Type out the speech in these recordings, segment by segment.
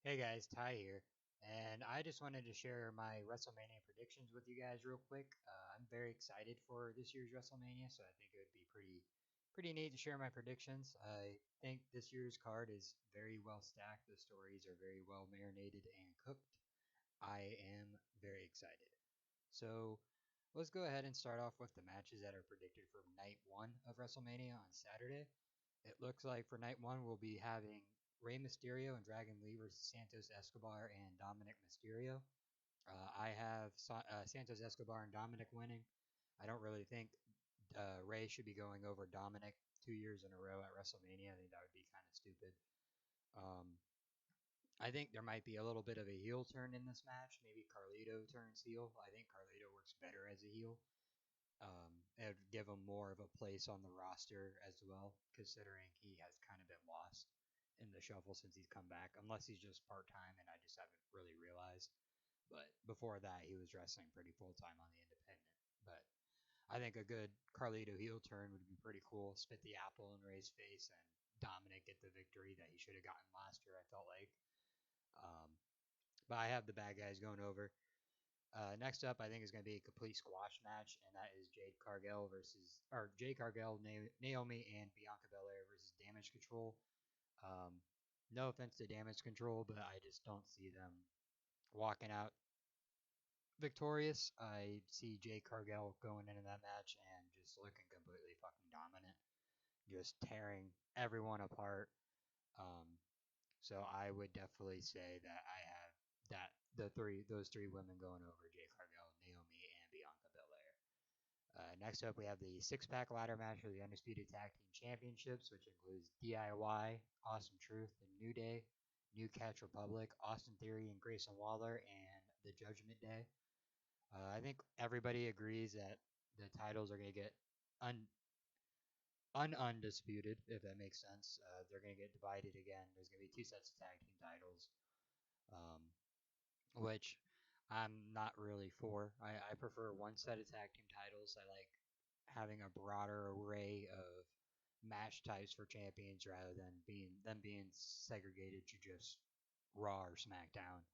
Hey guys, Ty here, and I just wanted to share my WrestleMania predictions with you guys real quick. I'm very excited for this year's WrestleMania, so I think it would be pretty neat to share my predictions. I think this year's card is very well stacked. The stories are very well marinated and cooked. I am very excited. So let's go ahead and start off with the matches that are predicted for night one of WrestleMania on Saturday. It looks like for night one, we'll be having Rey Mysterio and Dragon Lee versus Santos Escobar and Dominic Mysterio. I have Santos Escobar and Dominic winning. I don't really think Rey should be going over Dominic 2 years in a row at WrestleMania. I think that would be kind of stupid. Um, I think there might be a little bit of a heel turn in this match. Maybe Carlito turns heel. I think Carlito works better as a heel. It would give him more of a place on the roster as well, considering he has kind of been lost in the shuffle since he's come back, unless he's just part time and I just haven't really realized. But before that, he was wrestling pretty full time on the independent. But I think a good Carlito heel turn would be pretty cool. Spit the apple in Ray's face and Dominic get the victory that he should have gotten last year, I felt like. Um, but I have the bad guys going over. Next up, I think is going to be a complete squash match, and that is Jade Cargill, Naomi, and Bianca Belair versus Damage Control. Um, no offense to Damage Control, but I just don't see them walking out victorious. I see Jade Cargill going into that match and just looking completely fucking dominant, just tearing everyone apart. Um, so I would definitely say that I have those three women going over Jade Cargill, Naomi, and Bianca Belair. Next up, we have the six-pack ladder match for the Undisputed Tag Team Championships, which includes DIY, Awesome Truth, and New Day, New Catch Republic, Austin Theory, and Grayson Waller, and the Judgment Day. I think everybody agrees that the titles are going to get un- undisputed, if that makes sense. They're going to get divided again. There's going to be two sets of tag team titles, um, which I'm not really for. I prefer one set of tag team titles. I like having a broader array of match types for champions rather than being segregated to just Raw or SmackDown.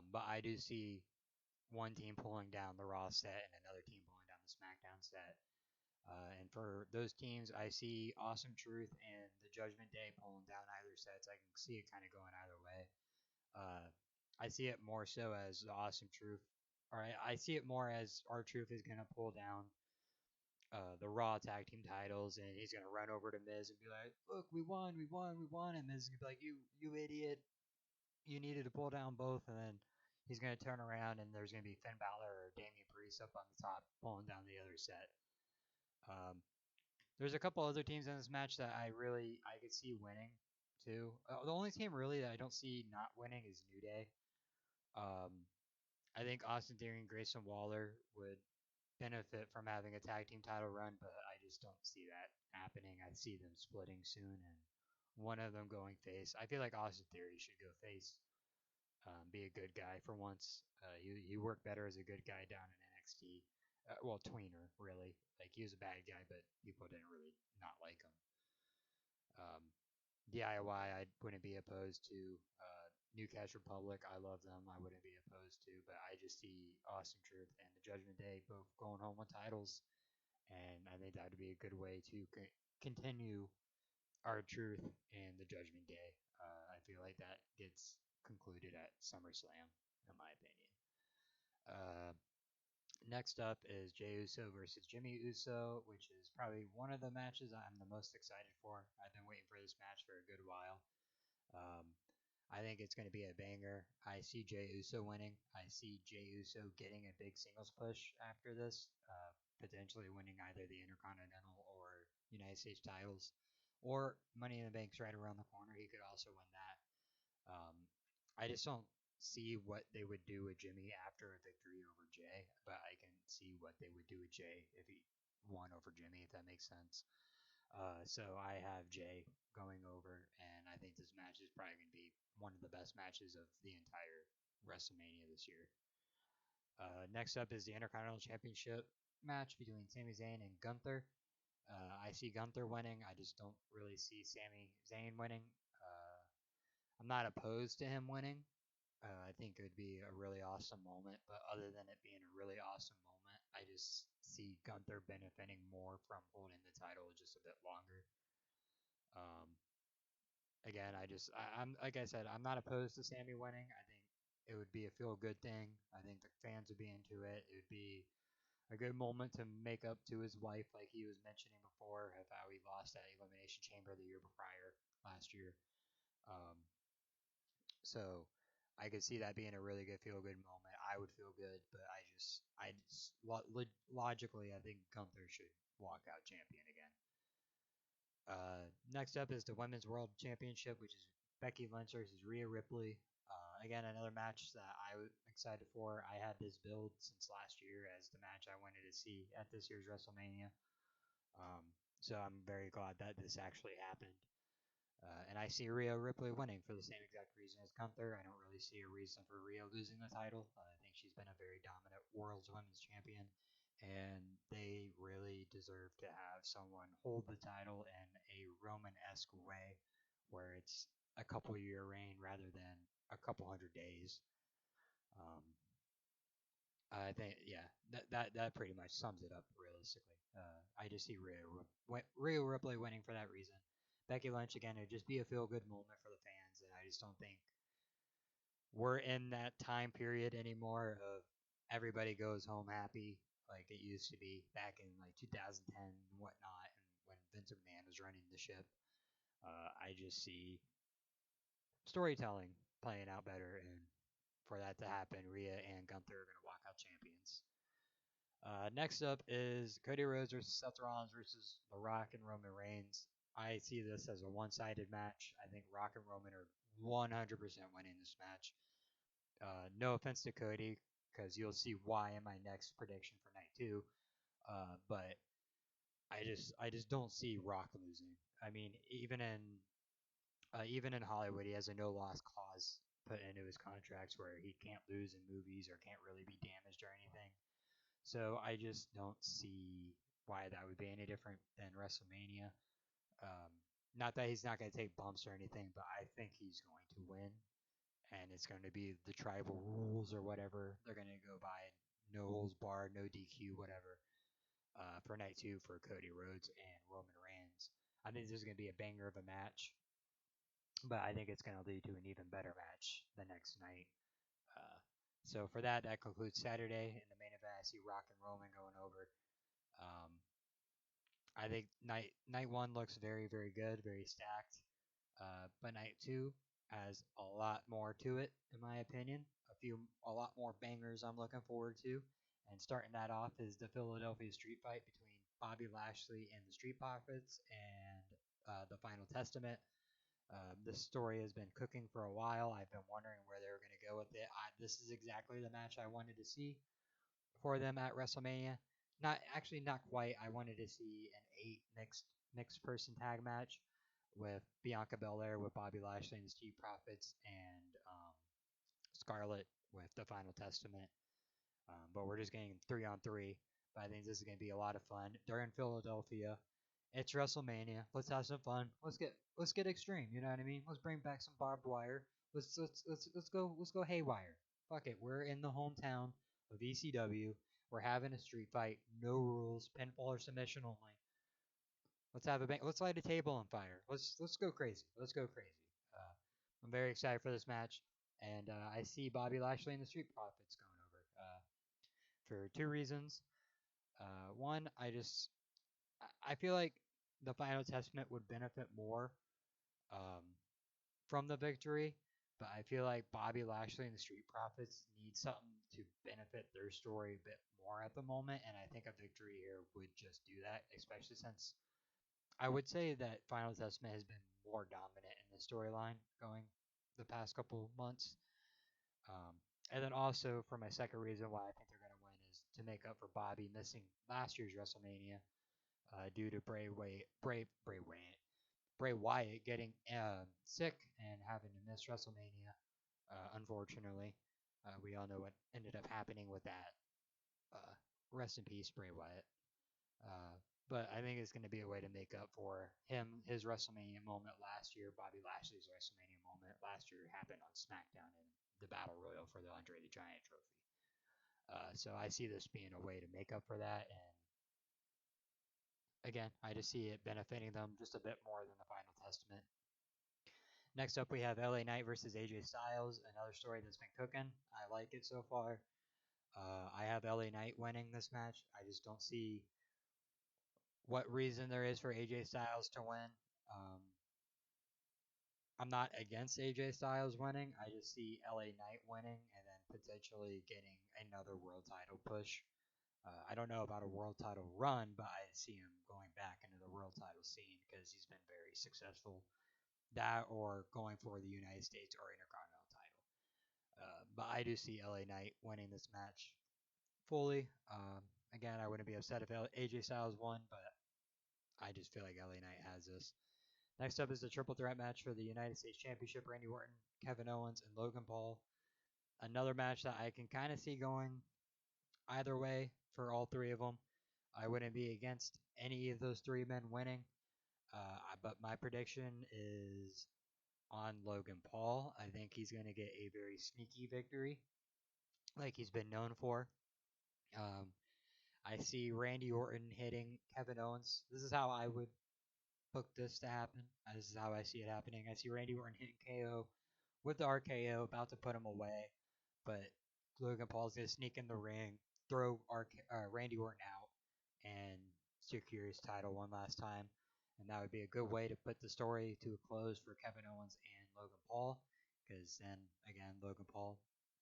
But I do see one team pulling down the Raw set and another team pulling down the SmackDown set. And for those teams, I see Awesome Truth and the Judgment Day pulling down either sets. I can see it kind of going either way. Uh, I see it more so as the Awesome Truth, or I see it more as R-Truth is going to pull down the Raw tag team titles, and he's gonna run over to Miz and be like, "Look, we won, we won, we won," and Miz is gonna be like, "You idiot, you needed to pull down both," and then he's gonna turn around and there's gonna be Finn Balor or Damian Priest up on the top pulling down the other set. Um, there's a couple other teams in this match that I could see winning too. The only team really that I don't see not winning is New Day. Um, I think Austin Theory and Grayson Waller would benefit from having a tag team title run, but I just don't see that happening. I see them splitting soon and one of them going face. I feel like Austin Theory should go face, be a good guy for once. He worked better as a good guy down in NXT. Well, tweener really. Like he was a bad guy, but people didn't really not like him. Um, DIY, I wouldn't be opposed to. New Cash Republic, I love them. I wouldn't be opposed to, but I just see Austin Truth and the Judgment Day both going home with titles, and I think that would be a good way to continue our Truth and the Judgment Day. I feel like that gets concluded at SummerSlam, in my opinion. Uh, Next up is Jey Uso versus Jimmy Uso, which is probably one of the matches I'm the most excited for. I've been waiting for this match for a good while. Um, I think it's going to be a banger. I see Jey Uso winning. I see Jey Uso getting a big singles push after this, potentially winning either the Intercontinental or United States titles, or Money in the Bank's right around the corner. He could also win that. I just don't see what they would do with Jimmy after a victory over Jay, but I can see what they would do with Jay if he won over Jimmy, if that makes sense. So I have Jay going over, and I think this match is probably going to be one of the best matches of the entire WrestleMania this year. Next up is the Intercontinental Championship match between Sami Zayn and Gunther. I see Gunther winning. I just don't really see Sami Zayn winning. I'm not opposed to him winning. I think it would be a really awesome moment, but other than it being a really awesome moment, I just see Gunther benefiting more from holding the title just a bit longer. Um, Again, I'm like I said, I'm not opposed to Sammy winning. I think it would be a feel good thing. I think the fans would be into it. It would be a good moment to make up to his wife, like he was mentioning before, of how he lost that Elimination Chamber the year prior last year. Um, so I could see that being a really good feel good moment. I would feel good, but logically, I think Gunther should walk out champion again. Next up is the Women's World Championship, which is Becky Lynch versus Rhea Ripley. Again, another match that I was excited for. I had this build since last year as the match I wanted to see at this year's WrestleMania. So I'm very glad that this actually happened. And I see Rhea Ripley winning for the same exact reason as Gunther. I don't really see a reason for Rhea losing the title. I think she's been a very dominant World's Women's Champion, and they really deserve to have someone hold the title in a Roman-esque way, where it's a couple-year reign rather than a couple hundred days. Um, I think, yeah, that pretty much sums it up realistically. I just see Rhea Ripley winning for that reason. Becky Lynch again, it'd just be a feel good moment for the fans, and I just don't think we're in that time period anymore of everybody goes home happy like it used to be back in like 2010 and whatnot, and when Vince McMahon was running the ship. I just see storytelling playing out better, and for that to happen, Rhea and Gunther are going to walk out champions. Next up is Cody Rhodes versus Seth Rollins versus The Rock and Roman Reigns. I see this as a one-sided match. I think Rock and Roman are 100% winning this match. No offense to Cody, because you'll see why in my next prediction for night two. But I just don't see Rock losing. I mean, even in Hollywood, he has a no loss clause put into his contracts where he can't lose in movies or can't really be damaged or anything. So I just don't see why that would be any different than WrestleMania. Um, Not that he's not going to take bumps or anything, but I think he's going to win, and it's going to be the tribal rules or whatever they're going to go by. No holds barred, no DQ, whatever. For night two for Cody Rhodes and Roman Reigns. I think this is going to be a banger of a match, but I think it's going to lead to an even better match the next night. Uh, so for that, that concludes Saturday. In the main event, I see Rock and Roman going over. Um, I think night one looks very very good, very stacked. But night two has a lot more to it, in my opinion. A lot more bangers I'm looking forward to. And starting that off is the Philadelphia Street Fight between Bobby Lashley and the Street Profits and the Final Testament. This story has been cooking for a while. I've been wondering where they were going to go with it. This is exactly the match I wanted to see for them at WrestleMania. Not quite. I wanted to see an 8 mixed person tag match with Bianca Belair with Bobby Lashley and the Street Profits and Scarlett with the Final Testament. But we're just getting 3-on-3. But I think this is going to be a lot of fun. They're in Philadelphia. It's WrestleMania. Let's have some fun. Let's get extreme. You know what I mean? Let's bring back some barbed wire. Let's go haywire. Fuck it. We're in the hometown of ECW. We're having a street fight. No rules. Pinfall or submission only. Let's light a table on fire. Let's go crazy. Let's go crazy. I'm very excited for this match, and I see Bobby Lashley and the Street Profits going over for two reasons. One, I feel like the Final Testament would benefit more um, from the victory, but I feel like Bobby Lashley and the Street Profits need something to benefit their story a bit more at the moment, and I think a victory here would just do that, especially since I would say that Final Testament has been more dominant in the storyline going the past couple months. And then also for my second reason why I think they're going to win is to make up for Bobby missing last year's WrestleMania due to Bray Wyatt getting sick and having to miss WrestleMania. Unfortunately, we all know what ended up happening with that. Uh, Rest in peace, Bray Wyatt. But I think it's going to be a way to make up for his WrestleMania moment last year. Bobby Lashley's WrestleMania moment last year happened on SmackDown in the Battle Royal for the Andre the Giant trophy. So I see this being a way to make up for that. And again, I just see it benefiting them just a bit more than the Final Testament. Next up, we have LA Knight versus AJ Styles, another story that's been cooking. I like it so far. I have LA Knight winning this match. I just don't see what reason there is for AJ Styles to win. Um, I'm not against AJ Styles winning. I just see LA Knight winning and then potentially getting another world title push. I don't know about a world title run, but I see him going back into the world title scene because he's been very successful. That or going for the United States or Intercontinental title. But I do see LA Knight winning this match fully. Again, I wouldn't be upset if AJ Styles won, but I just feel like LA Knight has this. Next up is the triple threat match for the United States Championship: Randy Orton, Kevin Owens, and Logan Paul. Another match that I can kind of see going either way for all three of them. I wouldn't be against any of those three men winning, but my prediction is on Logan Paul. I think he's going to get a very sneaky victory, like he's been known for. Um, I see Randy Orton hitting Kevin Owens. This is how I would book this to happen. This is how I see it happening. I see Randy Orton hitting KO with the RKO, about to put him away, but Logan Paul's going to sneak in the ring, throw Randy Orton out, and secure his title one last time. And that would be a good way to put the story to a close for Kevin Owens and Logan Paul, because then, again, Logan Paul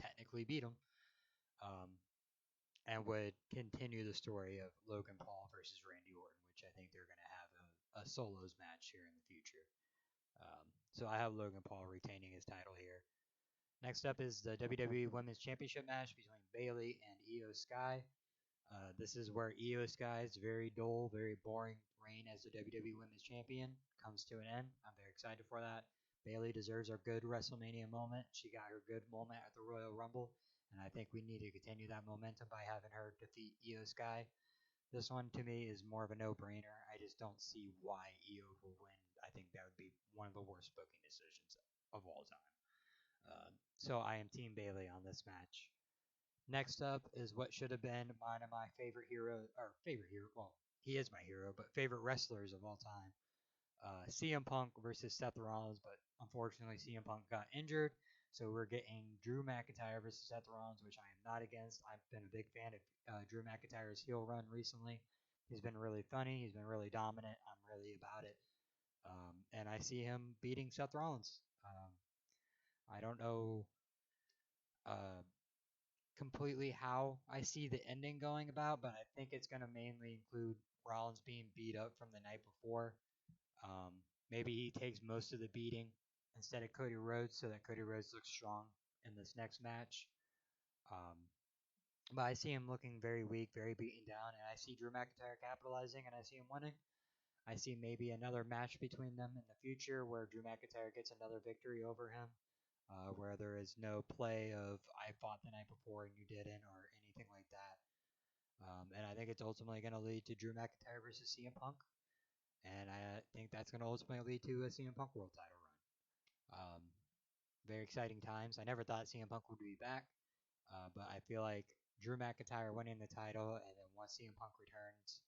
technically beat him. And would continue the story of Logan Paul versus Randy Orton, which I think they're going to have a solos match here in the future. So I have Logan Paul retaining his title here. Next up is the WWE Women's Championship match between Bayley and Io Sky. This is where Io Sky's very dull, very boring reign as the WWE Women's Champion comes to an end. I'm very excited for that. Bayley deserves her good WrestleMania moment. She got her good moment at the Royal Rumble, and I think we need to continue that momentum by having her defeat Io Sky. This one to me is more of a no-brainer. I just don't see why Io will win. I think that would be one of the worst booking decisions of all time. So I am Team Bayley on this match. Next up is what should have been one of my favorite hero, or favorite hero. Well, he is my hero, but favorite wrestlers of all time. CM Punk versus Seth Rollins, but unfortunately CM Punk got injured, so we're getting Drew McIntyre versus Seth Rollins, which I am not against. I've been a big fan of Drew McIntyre's heel run recently. He's been really funny. He's been really dominant. I'm really about it. And I see him beating Seth Rollins. I don't know uh, completely how I see the ending going about, but I think it's going to mainly include Rollins being beat up from the night before. Maybe he takes most of the beating instead of Cody Rhodes, so that Cody Rhodes looks strong in this next match. Um, but I see him looking very weak, very beaten down, and I see Drew McIntyre capitalizing, and I see him winning. I see maybe another match between them in the future where Drew McIntyre gets another victory over him, where there is no play of I fought the night before and you didn't or anything like that. And I think it's ultimately going to lead to Drew McIntyre versus CM Punk, and I think that's going to ultimately lead to a CM Punk world title run. Very exciting times. I never thought CM Punk would be back, but I feel like Drew McIntyre winning the title, and then once CM Punk returns,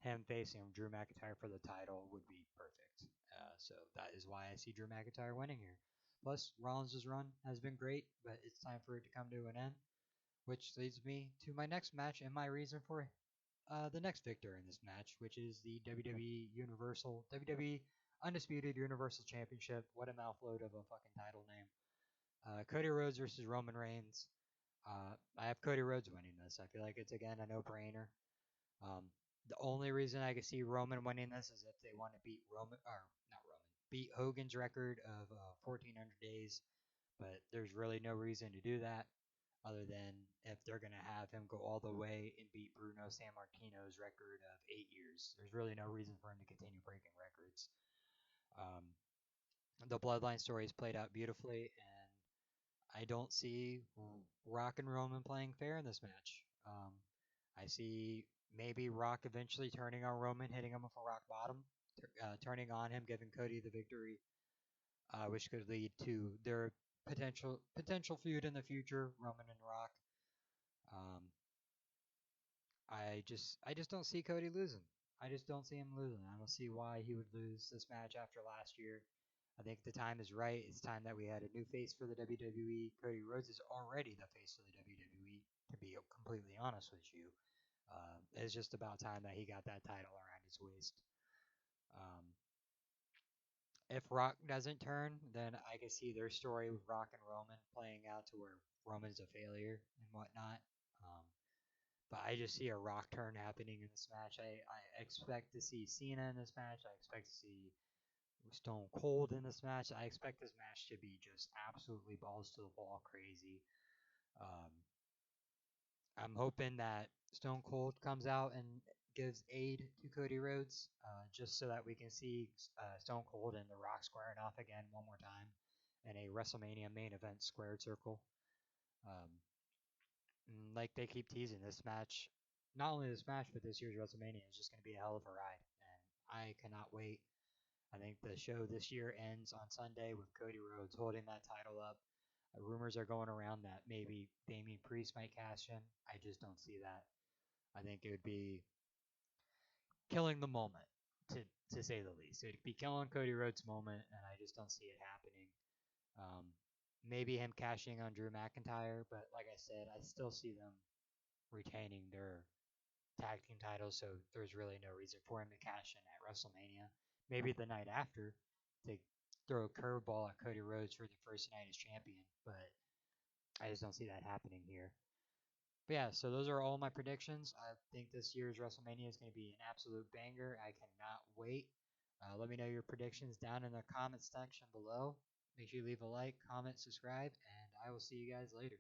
him facing Drew McIntyre for the title would be perfect. So that is why I see Drew McIntyre winning here. Plus, Rollins' run has been great, but it's time for it to come to an end, which leads me to my next match and my reason for the next victor in this match, which is the WWE Undisputed Universal Championship. What a mouthload of a fucking title name. Cody Rhodes versus Roman Reigns. I have Cody Rhodes winning this. I feel like it's again a no-brainer. The only reason I could see Roman winning this is if they want to beat beat Hogan's record of 1,400 days. But there's really no reason to do that, other than if they're gonna have him go all the way and beat Bruno Sammartino's record of 8 years. There's really no reason for him to continue breaking records. The Bloodline story is played out beautifully, and I don't see Rock and Roman playing fair in this match. I see maybe Rock eventually turning on Roman, hitting him with a rock bottom, turning on him, giving Cody the victory, which could lead to their potential feud in the future, Roman and Rock. Um, I just don't see Cody losing. I just don't see him losing. I don't see why he would lose this match after last year. I think the time is right. It's time that we had a new face for the WWE. Cody Rhodes is already the face of the WWE, to be completely honest with you. It's just about time that he got that title around his waist. Um, if Rock doesn't turn, then I can see their story with Rock and Roman playing out to where Roman's a failure and whatnot. Um, but I just see a Rock turn happening in this match. I expect to see Cena in this match. I expect to see Stone Cold in this match. I expect this match to be just absolutely balls to the wall crazy. Um, I'm hoping that Stone Cold comes out and gives aid to Cody Rhodes, just so that we can see Stone Cold and The Rock squaring off again one more time in a WrestleMania main event squared circle. Um, like they keep teasing, this match, not only this match, but this year's WrestleMania is just going to be a hell of a ride, and I cannot wait. I think the show this year ends on Sunday with Cody Rhodes holding that title up. Rumors are going around that maybe Damian Priest might cash in. I just don't see that. I think it would be killing the moment, to say the least. It would be killing Cody Rhodes' moment, and I just don't see it happening. Um, maybe him cashing on Drew McIntyre, but like I said, I still see them retaining their tag team titles, so there's really no reason for him to cash in at WrestleMania. Maybe the night after to throw a curveball at Cody Rhodes for the first night as champion, but I just don't see that happening here. But yeah, so those are all my predictions. I think this year's WrestleMania is going to be an absolute banger. I cannot wait. Let me know your predictions down in the comments section below. Make sure you leave a like, comment, subscribe, and I will see you guys later.